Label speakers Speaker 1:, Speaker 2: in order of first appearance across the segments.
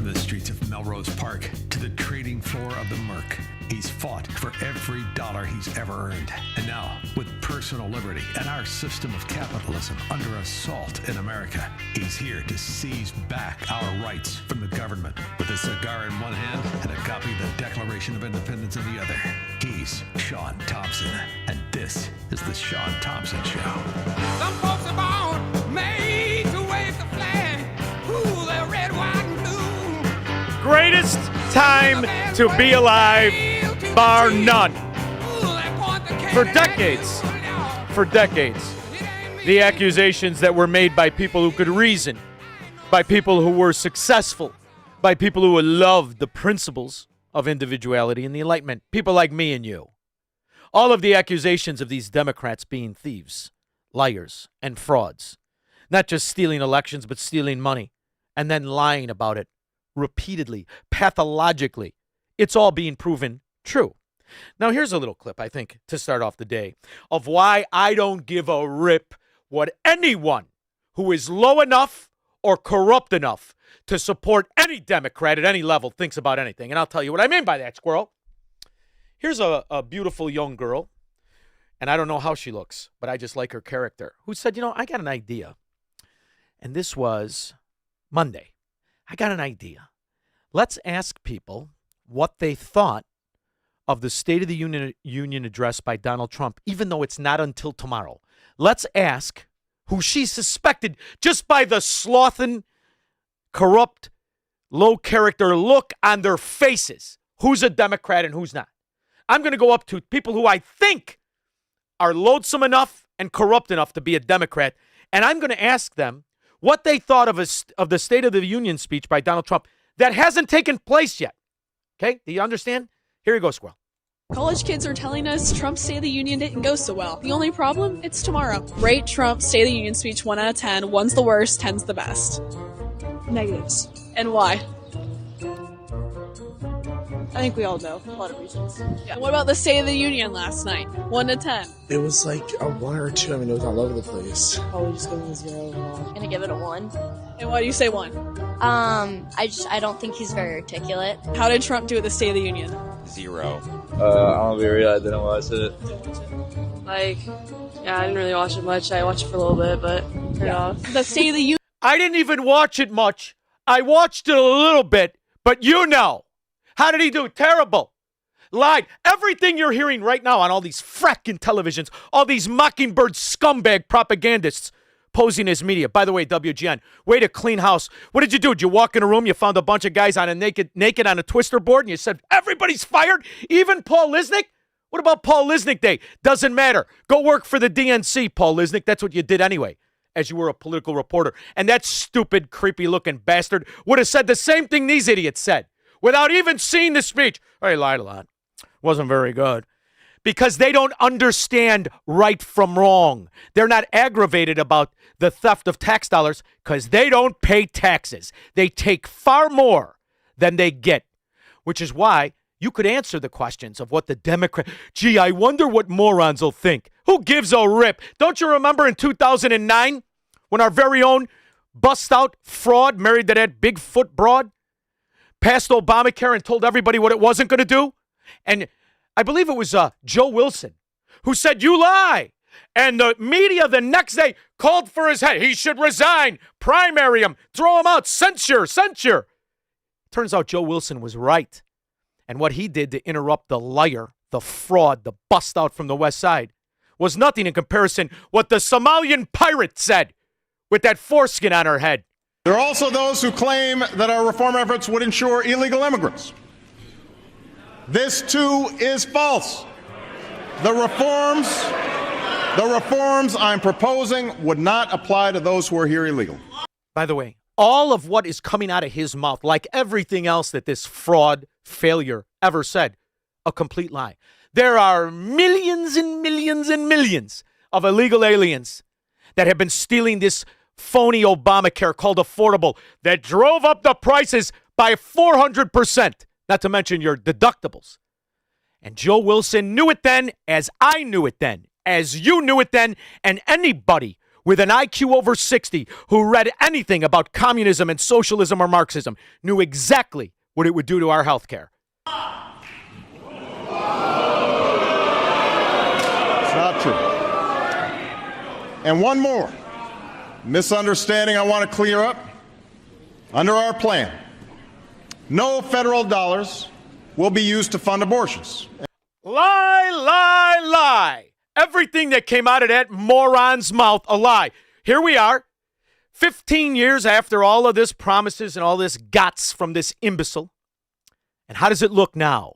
Speaker 1: From the streets of Melrose Park to the trading floor of the Merc, he's fought for every dollar he's ever earned. And now, with personal liberty and our system of capitalism under assault in America, he's here to seize back our rights from the government. With a cigar in one hand and a copy of the Declaration of Independence in the other, he's Sean Thompson. And this is the Sean Thompson Show.
Speaker 2: Some folks are born made to wave the flag. Ooh, they're red, white, and blue.
Speaker 3: Greatest time to be alive, bar none. For decades, the accusations that were made by people who could reason, by people who were successful, by people who loved the principles of individuality and the Enlightenment, people like me and you. All of the accusations of these Democrats being thieves, liars, and frauds. Not just stealing elections, but stealing money and then lying about it repeatedly, pathologically. It's all being proven true. Now, here's a little clip, I think, to start off the day of why I don't give a rip what anyone who is low enough or corrupt enough to support any Democrat at any level thinks about anything. And I'll tell you what I mean by that, squirrel. Here's a beautiful young girl, and I don't know how she looks, but I just like her character, who said, I got an idea. And this was Monday. I got an idea. Let's ask people what they thought of the State of the Union address by Donald Trump, even though it's not until tomorrow. Let's ask who she suspected just by the slothin', corrupt, low-character look on their faces, who's a Democrat and who's not. I'm going to go up to people who I think are loathsome enough and corrupt enough to be a Democrat, and I'm going to ask them what they thought of the State of the Union speech by Donald Trump that hasn't taken place yet. Okay? Do you understand? Here you go, Squirrel.
Speaker 4: College kids are telling us Trump's State of the Union didn't go so well. The only problem? It's tomorrow. Rate Trump's State of the Union speech 1 out of 10. 1's the worst, 10's the best. Negatives. And why? I think we all know a lot of reasons. Yeah. What about the State of the Union last night? 1 to 10.
Speaker 5: It was like a 1 or 2. I mean, it was all over the place.
Speaker 6: Probably just give it a 0.
Speaker 7: Gonna give it a 1.
Speaker 4: And why do you say 1?
Speaker 7: I don't think he's very articulate.
Speaker 4: How did Trump do at the State of the Union?
Speaker 8: 0.
Speaker 9: I'll be real, I didn't watch it.
Speaker 6: I didn't really watch it much. I watched it for a little bit, but turned it off.
Speaker 4: The State of the Union.
Speaker 3: I didn't even watch it much. I watched it a little bit, but how did he do? Terrible. Lied. Everything you're hearing right now on all these fracking televisions, all these mockingbird scumbag propagandists posing as media. By the way, WGN, way to clean house. What did you do? Did you walk in a room, you found a bunch of guys on a naked on a twister board, and you said, everybody's fired? Even Paul Lisnick? What about Paul Lisnick Day? Doesn't matter. Go work for the DNC, Paul Lisnick. That's what you did anyway, as you were a political reporter. And that stupid, creepy-looking bastard would have said the same thing these idiots said without even seeing the speech. Oh, he lied a lot. Wasn't very good. Because they don't understand right from wrong. They're not aggravated about the theft of tax dollars because they don't pay taxes. They take far more than they get, which is why you could answer the questions of what the Democrat, gee, I wonder what morons will think. Who gives a rip? Don't you remember in 2009 when our very own bust-out fraud married to that Bigfoot broad passed Obamacare and told everybody what it wasn't going to do? And I believe it was Joe Wilson who said, you lie. And the media the next day called for his head. He should resign, primary him, throw him out, censure. Turns out Joe Wilson was right. And what he did to interrupt the liar, the fraud, the bust out from the West Side was nothing in comparison what the Somalian pirate said with that foreskin on her head.
Speaker 10: There are also those who claim that our reform efforts would ensure illegal immigrants. This, too, is false. The reforms I'm proposing would not apply to those who are here illegally.
Speaker 3: By the way, all of what is coming out of his mouth, like everything else that this fraud failure ever said, a complete lie. There are millions and millions and millions of illegal aliens that have been stealing this phony Obamacare called affordable that drove up the prices by 400%, not to mention your deductibles. And Joe Wilson knew it then, as I knew it then, as you knew it then, and anybody with an IQ over 60 who read anything about communism and socialism or Marxism knew exactly what it would do to our health care.
Speaker 10: It's not true. And one more misunderstanding I want to clear up. Under our plan, no federal dollars will be used to fund abortions.
Speaker 3: Lie, lie, lie. Everything that came out of that moron's mouth, a lie. Here we are, 15 years after all of this promises and all this guts from this imbecile. And how does it look now?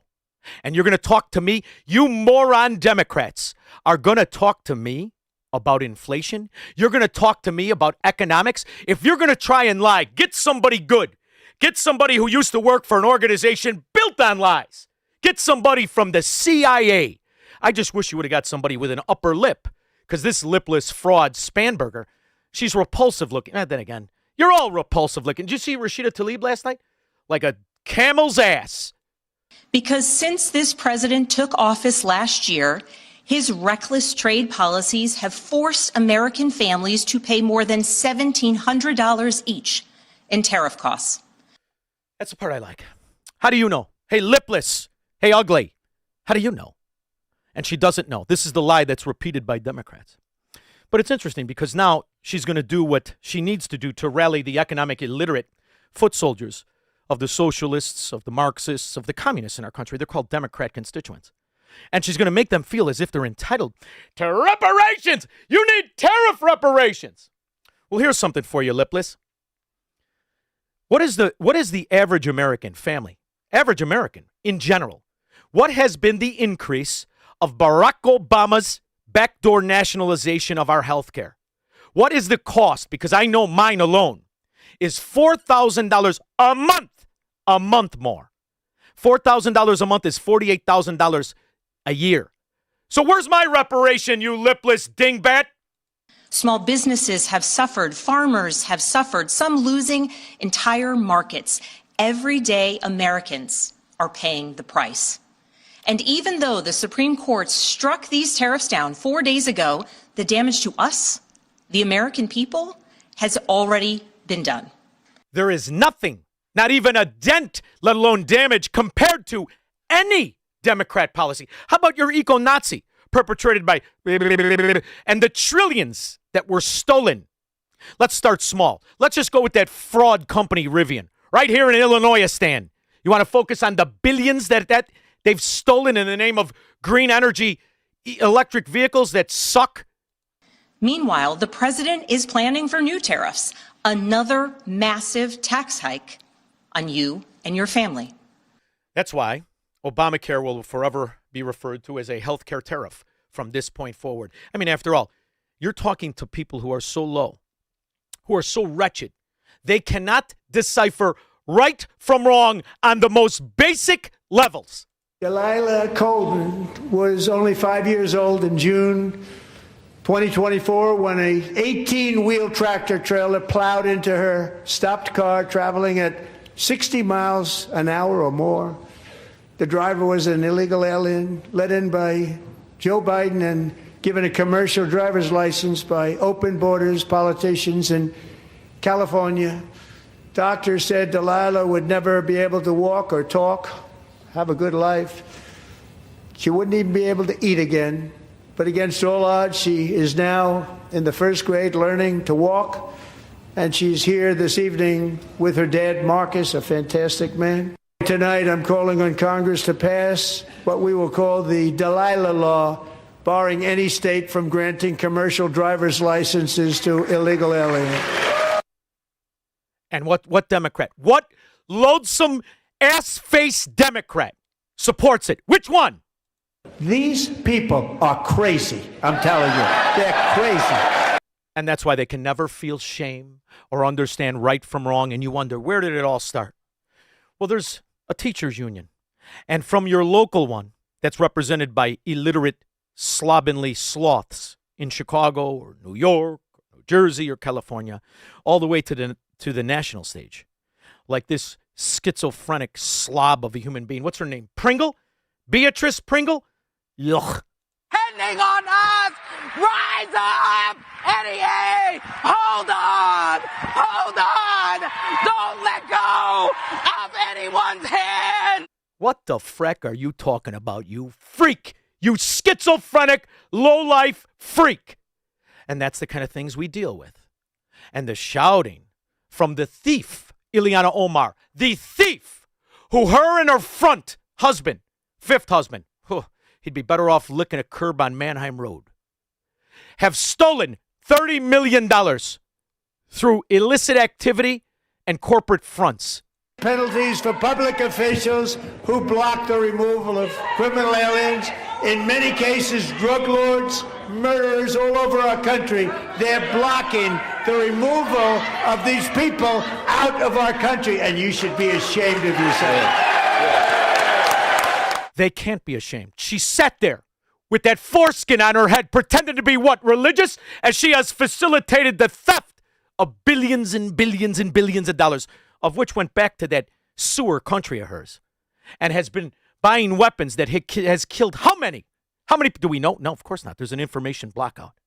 Speaker 3: And you're going to talk to me? You moron Democrats are going to talk to me about inflation? You're going to talk to me about economics? If you're going to try and lie, get somebody good. Get somebody who used to work for an organization built on lies. Get somebody from the CIA. I just wish you would have got somebody with an upper lip, because this lipless fraud Spanberger, she's repulsive looking. Then again, you're all repulsive looking. Did you see Rashida Tlaib last night? Like a camel's ass.
Speaker 8: Because since this president took office last year, his reckless trade policies have forced American families to pay more than $1,700 each in tariff costs.
Speaker 3: That's the part I like. How do you know? Hey, lipless. Hey, ugly. How do you know? And she doesn't know. This is the lie that's repeated by Democrats. But it's interesting because now she's going to do what she needs to do to rally the economic illiterate foot soldiers of the socialists, of the Marxists, of the communists in our country. They're called Democrat constituents. And she's going to make them feel as if they're entitled to reparations. You need tariff reparations. Well, here's something for you, lipless. What is the average American family, average American in general? What has been the increase of Barack Obama's backdoor nationalization of our health care? What is the cost? Because I know mine alone is $4,000 a month more. $4,000 a month is $48,000 a year. So where's my reparation, you lipless dingbat?
Speaker 8: Small businesses have suffered, farmers have suffered, some losing entire markets. Everyday Americans are paying the price. And even though the Supreme Court struck these tariffs down 4 days ago, the damage to us, the American people, has already been done.
Speaker 3: There is nothing, not even a dent, let alone damage, compared to any Democrat policy. How about your eco-Nazi perpetrated by and the trillions that were stolen? Let's start small. Let's just go with that fraud company Rivian right here in Illinois. Stan, you want to focus on the billions that they've stolen in the name of green energy electric vehicles that suck?
Speaker 8: Meanwhile, the president is planning for new tariffs, another massive tax hike on you and your family.
Speaker 3: That's why Obamacare will forever be referred to as a healthcare tariff from this point forward. I mean, after all, you're talking to people who are so low, who are so wretched, they cannot decipher right from wrong on the most basic levels.
Speaker 11: Delilah Colden was only 5 years old in June 2024 when a 18-wheel tractor trailer plowed into her stopped car traveling at 60 miles an hour or more. The driver was an illegal alien let in by Joe Biden and given a commercial driver's license by open borders politicians in California. Doctors said Delilah would never be able to walk or talk, have a good life. She wouldn't even be able to eat again. But against all odds, she is now in the first grade learning to walk. And she's here this evening with her dad, Marcus, a fantastic man. Tonight, I'm calling on Congress to pass what we will call the Delilah Law, barring any state from granting commercial driver's licenses to illegal aliens.
Speaker 3: And what Democrat? What loathsome ass-faced Democrat supports it? Which one?
Speaker 11: These people are crazy, I'm telling you. They're crazy.
Speaker 3: And that's why they can never feel shame or understand right from wrong. And you wonder, where did it all start? Well, there's a teachers union. And from your local one that's represented by illiterate, slovenly sloths in Chicago or New York, or New Jersey or California, all the way to the national stage. Like this schizophrenic slob of a human being. What's her name? Pringle? Beatrice Pringle? Yuck.
Speaker 2: Handing on us Rise up! NEA! Hold on! Hold on! Don't let go of anyone's hand!
Speaker 3: What the frack are you talking about, you freak? You schizophrenic, low-life freak. And that's the kind of things we deal with. And the shouting from the thief, Ileana Omar, the thief, who her and her fifth husband, he'd be better off licking a curb on Mannheim Road, have stolen $30 million through illicit activity and corporate fronts.
Speaker 11: Penalties for public officials who block the removal of criminal aliens. In many cases, drug lords, murderers all over our country. They're blocking the removal of these people out of our country, and you should be ashamed of yourself.
Speaker 3: They can't be ashamed. She sat there with that foreskin on her head, pretending to be what, religious, as she has facilitated the theft of billions and billions and billions of dollars, of which went back to that sewer country of hers, and has been buying weapons that has killed how many? How many do we know? No, of course not. There's an information blackout.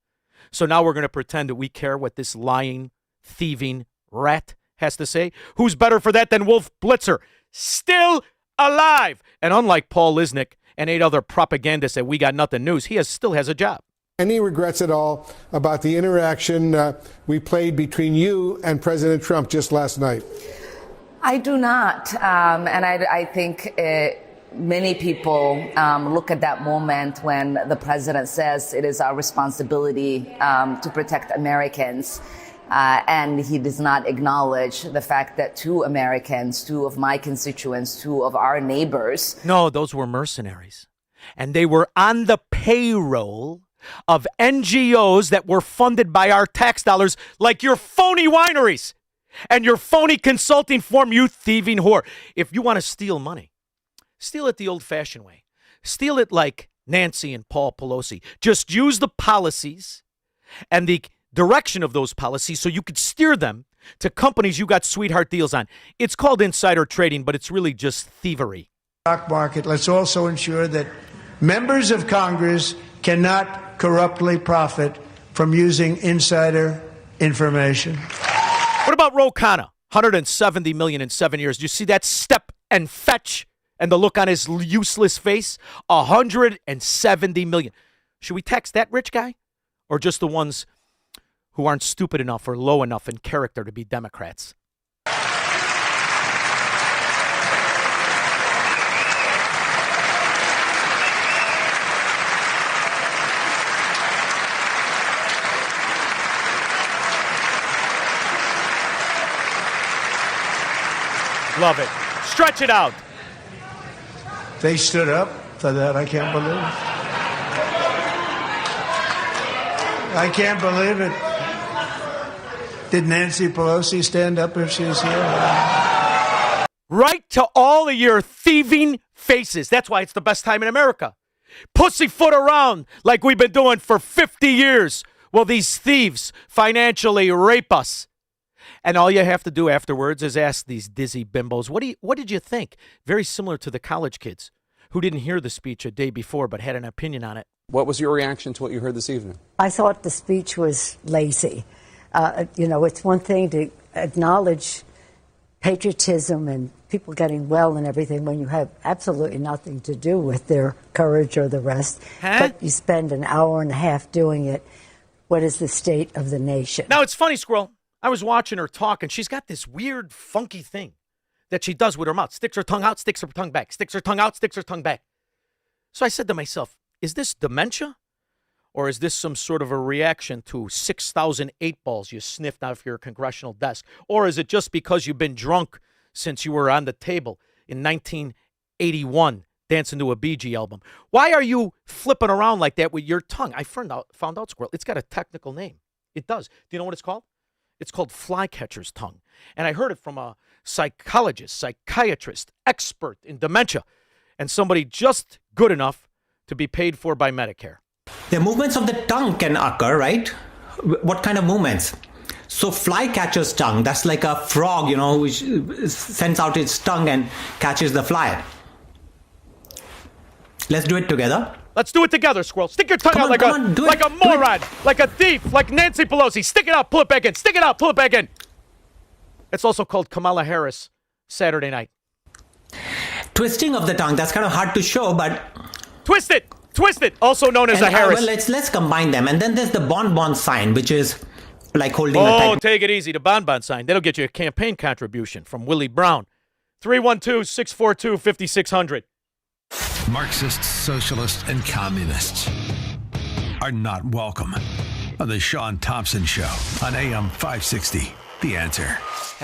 Speaker 3: So now we're going to pretend that we care what this lying, thieving rat has to say. Who's better for that than Wolf Blitzer? Still alive. And unlike Paul Lisnick and 8 other propagandists at We Got Nothing News, he still has a job.
Speaker 12: Any regrets at all about the interaction we played between you and President Trump just last night?
Speaker 13: I do not. And I think many people look at that moment when the president says it is our responsibility to protect Americans. And he does not acknowledge the fact that 2 Americans, 2 of my constituents, 2 of our neighbors.
Speaker 3: No, those were mercenaries. And they were on the payroll of NGOs that were funded by our tax dollars, like your phony wineries and your phony consulting firm, you thieving whore. If you want to steal money, steal it the old-fashioned way. Steal it like Nancy and Paul Pelosi. Just use the policies and the direction of those policies so you could steer them to companies you got sweetheart deals on. It's called insider trading, but it's really just thievery.
Speaker 11: Stock market. Let's also ensure that members of Congress cannot corruptly profit from using insider information.
Speaker 3: What about Ro Khanna? $170 million in 7 years. Do you see that step and fetch and the look on his useless face? $170 million. Should we tax that rich guy? Or just the ones who aren't stupid enough or low enough in character to be Democrats? Love it. Stretch it out.
Speaker 11: They stood up for that. I can't believe it. I can't believe it. Did Nancy Pelosi stand up if she's here?
Speaker 3: Right to all of your thieving faces. That's why it's the best time in America. Pussyfoot around like we've been doing for 50 years. Well, these thieves financially rape us. And all you have to do afterwards is ask these dizzy bimbos, what did you think? Very similar to the college kids who didn't hear the speech a day before but had an opinion on it.
Speaker 14: What was your reaction to what you heard this evening?
Speaker 15: I thought the speech was lazy. It's one thing to acknowledge patriotism and people getting well and everything when you have absolutely nothing to do with their courage or the rest. But you spend an hour and a half doing it. What is the state of the nation?
Speaker 3: Now, it's funny, Squirrel. I was watching her talk, and she's got this weird, funky thing that she does with her mouth. Sticks her tongue out, sticks her tongue back. Sticks her tongue out, sticks her tongue back. So I said to myself, is this dementia? Or is this some sort of a reaction to 6,000 8 balls you sniffed out of your congressional desk? Or is it just because you've been drunk since you were on the table in 1981 dancing to a Bee Gee album? Why are you flipping around like that with your tongue? I found out, Squirrel, it's got a technical name. It does. Do you know what it's called? It's called flycatcher's tongue. And I heard it from a psychologist, psychiatrist, expert in dementia, and somebody just good enough to be paid for by Medicare.
Speaker 16: The movements of the tongue can occur, right? What kind of movements? So flycatcher's tongue, that's like a frog, which sends out its tongue and catches the fly. Let's do it together.
Speaker 3: Let's do it together, Squirrel. Stick your tongue
Speaker 16: Come
Speaker 3: out
Speaker 16: on,
Speaker 3: like
Speaker 16: come on, do
Speaker 3: like
Speaker 16: it,
Speaker 3: a moron, like a thief, like Nancy Pelosi. Stick it out, pull it back in. Stick it out, pull it back in. It's also called Kamala Harris Saturday night.
Speaker 16: Twisting of the tongue, that's kind of hard to show, but...
Speaker 3: Twist it, also known as a Harris.
Speaker 16: Well, let's combine them. And then there's the bonbon sign, which is like holding a
Speaker 3: Oh,
Speaker 16: type.
Speaker 3: take it easy. The bonbon sign. That'll get you a campaign contribution from Willie Brown. 312-642-5600.
Speaker 1: Marxists, socialists, and communists are not welcome on the Sean Thompson Show on AM 560. The Answer.